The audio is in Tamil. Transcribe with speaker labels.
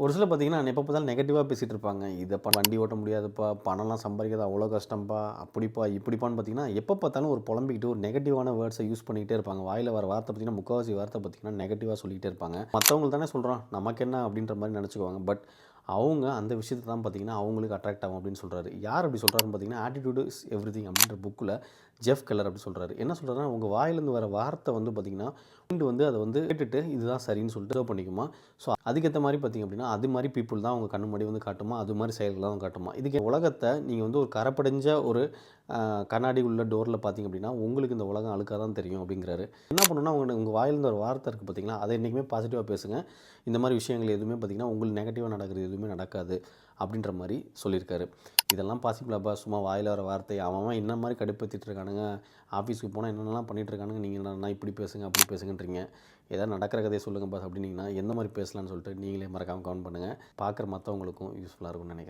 Speaker 1: ஒரு சிலர் பார்த்தீங்கன்னா, எப்போ பார்த்தாலும் நெகட்டிவா பேசிட்டு இருப்பாங்க. இதப்பா வண்டி ஓட்ட முடியாதுப்பா, பணம்லாம் சம்பாரிக்கிறது அவ்வளோ கஷ்டம்ப்பா, அப்படிப்பா, இப்படிப்பான்னு பார்த்தீங்கன்னா, எப்போ பார்த்தாலும் ஒரு புலம்பிக்கிட்டு ஒரு நெகட்டிவான வேர்ட்ஸ யூஸ் பண்ணிக்கிட்டே இருப்பாங்க. வாயில வர வார்த்தை பார்த்தீங்கன்னா, முக்காவாசி வார்த்தை பார்த்தீங்கன்னா, நெகட்டிவா சொல்லிக்கிட்டே இருப்பாங்க. மத்தவங்களுக்கு தானே சொல்றோம், நமக்கு என்ன அப்படின்ற மாரி நெனச்சுக்குவாங்க. பட் அவங்க அந்த விஷயத்த தான் பார்த்தீங்கன்னா, அவங்களுக்கு அட்ராக்ட் ஆகும் அப்படின்னு சொல்றாரு. யார் அப்படி சொல்றாருன்னு பார்த்தீங்கன்னா, "ஆட்டிட்யூட் இஸ் எவ்ரிதிங்" அப்படின்ற புக்குல ஜெஃப் கெல்லர் அப்படி சொல்றாரு. என்ன சொல்றாருன்னா, உங்க வாயிலேருந்து வர வார்த்தை வந்து பார்த்தீங்கன்னா, மைண்ட் வந்து அத வந்து கேட்டுட்டு இதுதான் சரின்னு சொல்லிட்டு ரிசர்வ் பண்ணிக்குமா. ஸோ அதுக்கேத்த மாரி பார்த்தீங்க அப்படின்னா, அது மாரி பீப்பிள் தான் உங்க கண்ணு முன்னாடி வந்து காட்டுமா, அது மாரி செயல்கள தான் காட்டுமா. இதுக்கு உலகத்த நீங்க வந்து ஒரு கரப்படைஞ்ச ஒரு கண்ணாடி உள்ள டோர்ல பார்த்தீங்க அப்படின்னா, உங்களுக்கு இந்த உலகம் அழுக்கா தான் தெரியும் அப்படிங்கிறாரு. என்ன பண்ணணும்னா, உங்க வாயிலேருந்து ஒரு வார்த்தை இருக்கு பார்த்தீங்களா, அத என்னைக்குமே பாசிட்டிவா பேசுங்க. இந்த மாரி விஷயங்கள் எதுவுமே பார்த்தீங்கன்னா, உங்களுக்கு நெகட்டிவா நடக்கிறது எதுவுமே நடக்காது. அப்படின்ற மாரி சொல்லியிருக்காரு. இதெல்லாம் பாசிபிளாப்பா? சும்மா வாயில வர வார்த்தை அவன் அவன் என்ன மாரி கடுப்பேத்திட்டு இருக்கானுங்க. ஆஃபீஸ்க்கு போனா என்னென்னலாம் பண்ணிட்டு இருக்கானுங்க. நீங்க என்னன்னா இப்படி பேசுங்க, அப்படி பேசுங்கன்றீங்க. ஏதாவது நடக்கிற கதைய சொல்லுங்க பாஸ் அப்படின்னீங்கன்னா, எந்த மாரி பேசலாம்னு சொல்லிட்டு நீங்களே மறக்காம கமெண்ட் பண்ணுங்க. பார்க்குற மத்தவங்களுக்கும் யூஸ்ஃபுல்லா இருக்கும்னு நெனைக்கிறேன்.